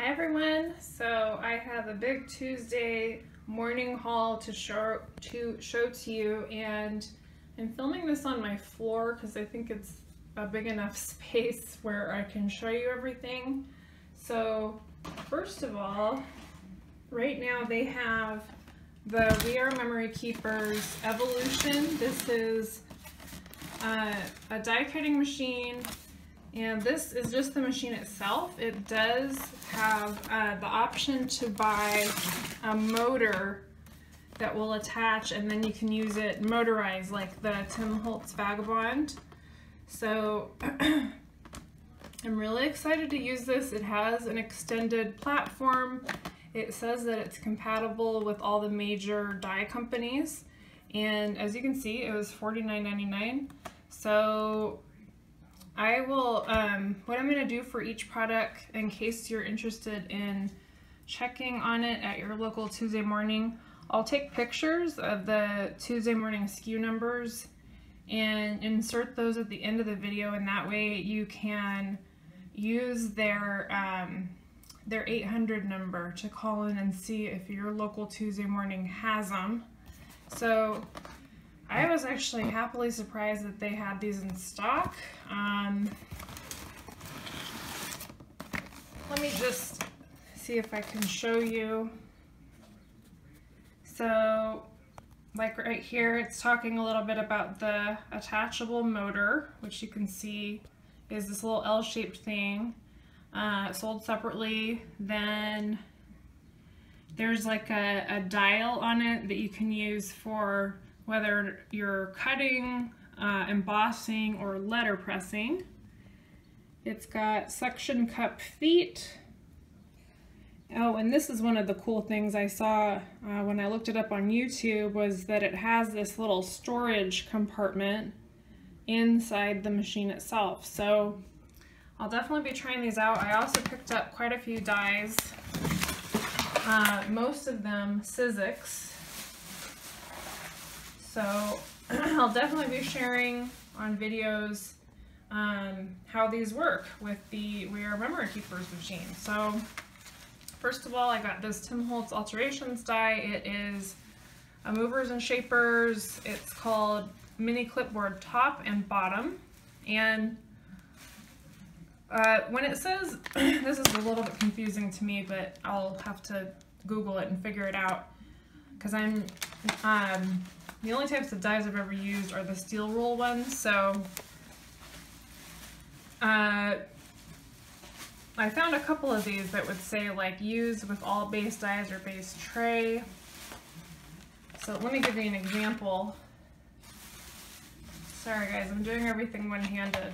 Hi everyone, so I have a big Tuesday morning haul to show to you, and I'm filming this on my floor because I think it's a big enough space where I can show you everything. So first of all, right now they have the We Are Memory Keepers Evolution. This is a die cutting machine. And this is just the machine itself. It does have the option to buy a motor that will attach, and then you can use it motorized like the Tim Holtz Vagabond. So I'm really excited to use this. It has an extended platform. It says that it's compatible with all the major die companies. And as you can see, it was $49.99. So I will, what I'm going to do for each product, in case you're interested in checking on it at your local Tuesday morning, I'll take pictures of the Tuesday morning SKU numbers and insert those at the end of the video, and that way you can use their 800 number to call in and see if your local Tuesday morning has them. So I was actually happily surprised that they had these in stock. Let me just see if I can show you. So, like right here, it's talking a little bit about the attachable motor, which you can see is this little L-shaped thing, sold separately. Then there's like a dial on it that you can use for whether you're cutting, embossing, or letter pressing. It's got suction cup feet. Oh, and this is one of the cool things I saw when I looked it up on YouTube, was that it has this little storage compartment inside the machine itself. So I'll definitely be trying these out. I also picked up quite a few dies, most of them Sizzix. So I'll definitely be sharing on videos how these work with the We Are Memory Keepers machine. So first of all, I got this Tim Holtz Alterations Dye. It is a movers and shapers. It's called mini clipboard top and bottom. And when it says, this is a little bit confusing to me, but I'll have to Google it and figure it out, because I'm the only types of dies I've ever used are the steel roll ones. So I found a couple of these that would say like use with all base dies or base tray. So let me give you an example. Sorry guys, I'm doing everything one-handed.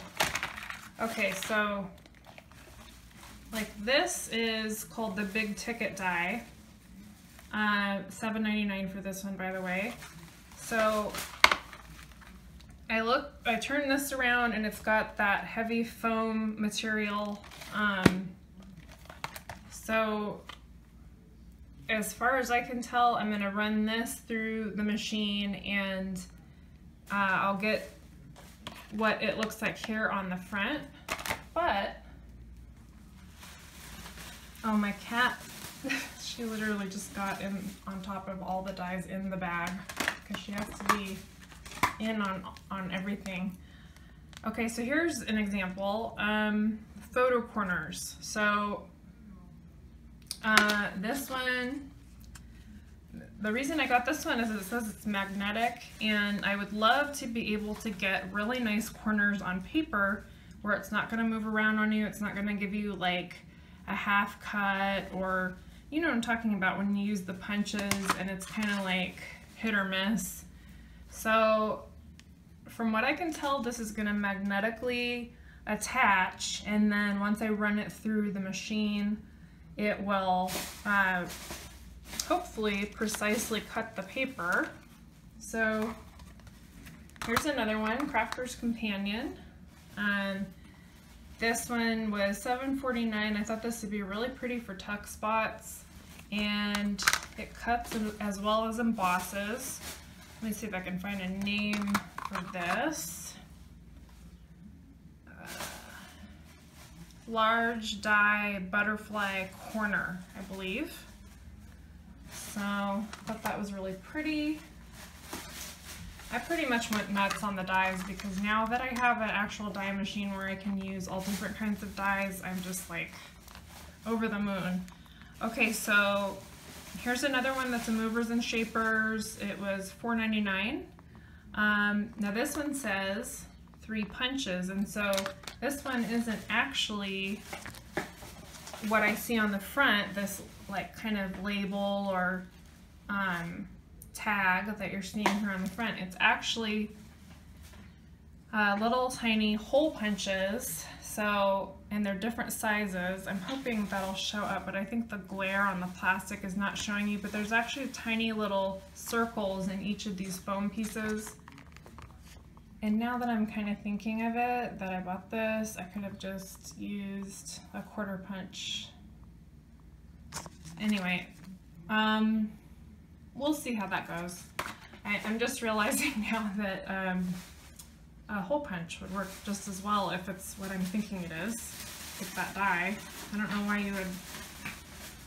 Okay, so like this is called the big ticket die. $7.99 for this one, by the way. So I turn this around and it's got that heavy foam material. So as far as I can tell, I'm going to run this through the machine, and I'll get what it looks like here on the front. But, oh, my cat, she literally just got in on top of all the dies in the bag, because she has to be in on everything. Okay, so here's an example. Photo corners. So this one, the reason I got this one is it says it's magnetic, and I would love to be able to get really nice corners on paper where it's not going to move around on you. It's not going to give you like a half cut, or you know what I'm talking about when you use the punches and it's kind of like hit or miss. So from what I can tell, this is going to magnetically attach, and then once I run it through the machine, it will hopefully precisely cut the paper. So here's another one, Crafter's Companion. This one was $7.49. I thought this would be really pretty for tuck spots, and it cuts as well as embosses. Let me see if I can find a name for this. large die butterfly corner, I believe. So I thought that was really pretty. I pretty much went nuts on the dyes because now that I have an actual dye machine where I can use all different kinds of dyes, I'm just like over the moon. Okay, so here's another one that's a movers and shapers. It was $4.99. Now this one says 3 punches, and so this one isn't actually what I see on the front, this like kind of label or tag that you're seeing here on the front. It's actually little tiny hole punches, so, and they're different sizes. I'm hoping that'll show up, but I think the glare on the plastic is not showing you, but there's actually tiny little circles in each of these foam pieces. And now that I'm kind of thinking of it, that I bought this, I could have just used a quarter punch. Anyway, we'll see how that goes. I'm just realizing now that a hole punch would work just as well if it's what I'm thinking it is, with that dye. I don't know why you would,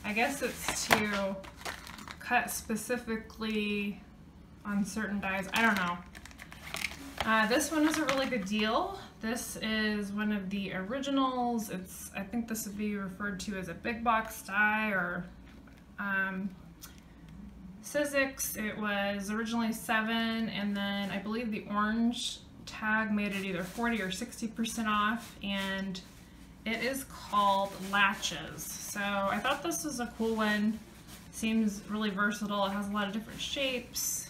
I guess it's to cut specifically on certain dyes. I don't know. This one was a really good deal. This is one of the originals. I think this would be referred to as a big box dye or Sizzix. It was originally $7, and then I believe the orange tag made it either 40 or 60% off, and it is called Latches. So I thought this was a cool one. Seems really versatile. It has a lot of different shapes.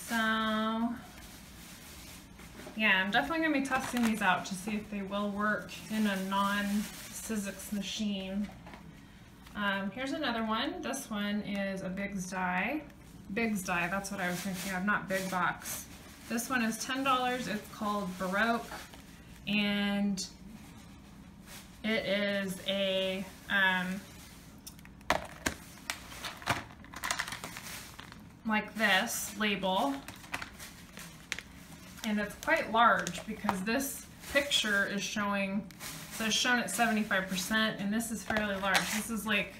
So yeah, I'm definitely going to be testing these out to see if they will work in a non-Sizzix machine. Here's another one. This one is a Biggs dye. Biggs dye, that's what I was thinking of, not big box. This one is $10. It's called Baroque, and it is a like this label, and it's quite large because this picture is showing, so it's shown at 75%, and this is fairly large. This is like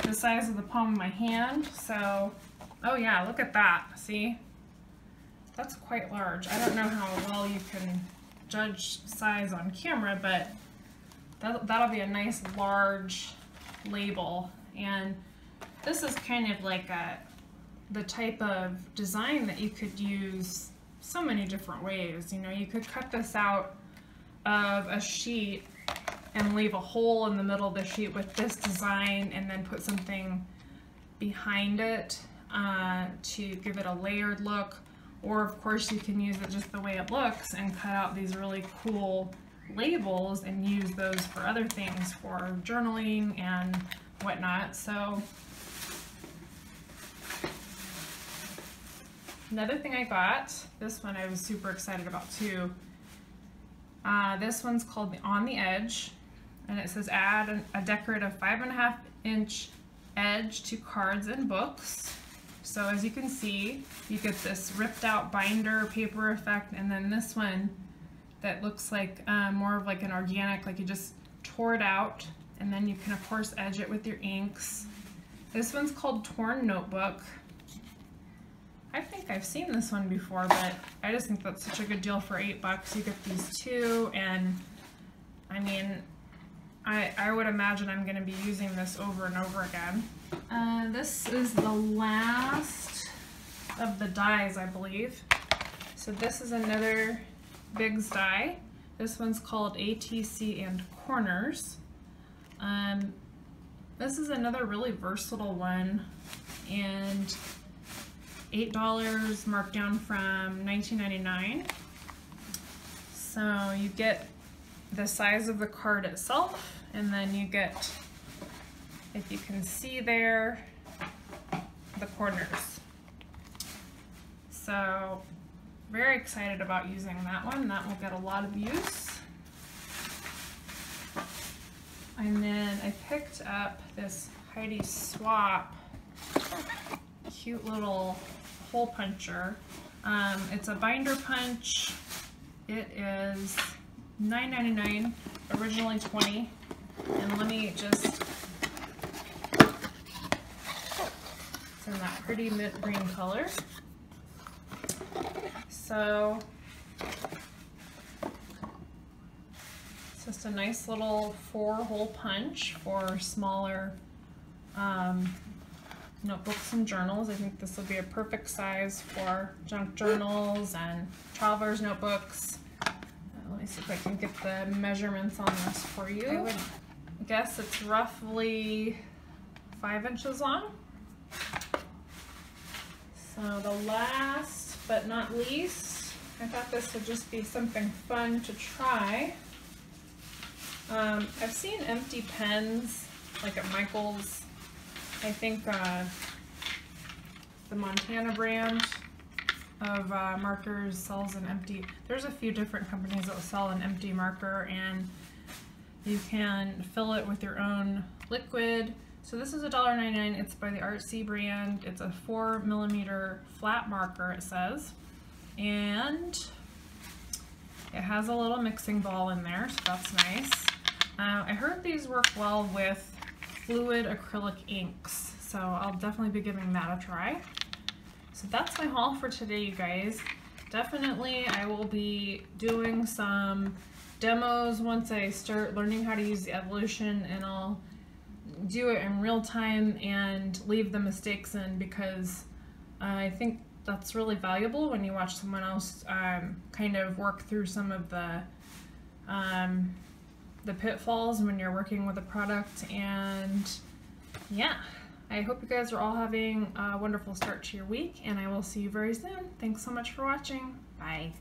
the size of the palm of my hand. So, oh yeah, look at that. See? That's quite large. I don't know how well you can judge size on camera, but that'll be a nice large label. And this is kind of like the type of design that you could use so many different ways. You know, you could cut this out of a sheet and leave a hole in the middle of the sheet with this design, and then put something behind it to give it a layered look. Or of course you can use it just the way it looks and cut out these really cool labels and use those for other things, for journaling and whatnot. So another thing I got, this one I was super excited about too. This one's called the On the Edge, and it says add a decorative 5.5 inch edge to cards and books. So as you can see, you get this ripped out binder paper effect, and then this one that looks like more of like an organic, like you just tore it out, and then you can of course edge it with your inks. This one's called Torn Notebook. I think I've seen this one before, but I just think that's such a good deal for $8. You get these two, and I mean, I would imagine I'm going to be using this over and over again. This is the last of the dyes, I believe. So this is another Biggs dye. This one's called ATC and Corners. This is another really versatile one, and $8 marked down from $19.99. So you get the size of the card itself, and then you get, if you can see there, the corners. So very excited about using that one. That will get a lot of use. And then I picked up this Heidi Swapp cute little hole puncher. It's a binder punch. It is $9.99, originally $20. And let me just, it's in that pretty mint green color. So it's just a nice little 4-hole punch for smaller notebooks and journals. I think this will be a perfect size for junk journals and traveler's notebooks. Let me see if I can get the measurements on this for you. I would guess it's roughly 5 inches long. So the last but not least, I thought this would just be something fun to try. I've seen empty pens, like at Michael's. I think the Montana brand of markers sells an empty, there's a few different companies that will sell an empty marker, and you can fill it with your own liquid. So this is $1.99. It's by the Artsy brand. It's a 4mm flat marker, it says, and it has a little mixing ball in there, so that's nice. I heard these work well with fluid acrylic inks, so I'll definitely be giving that a try. So that's my haul for today, you guys. Definitely I will be doing some demos once I start learning how to use the Evolution, and I'll do it in real time and leave the mistakes in, because I think that's really valuable when you watch someone else kind of work through some of the pitfalls when you're working with a product. And yeah, I hope you guys are all having a wonderful start to your week, and I will see you very soon. Thanks so much for watching. Bye.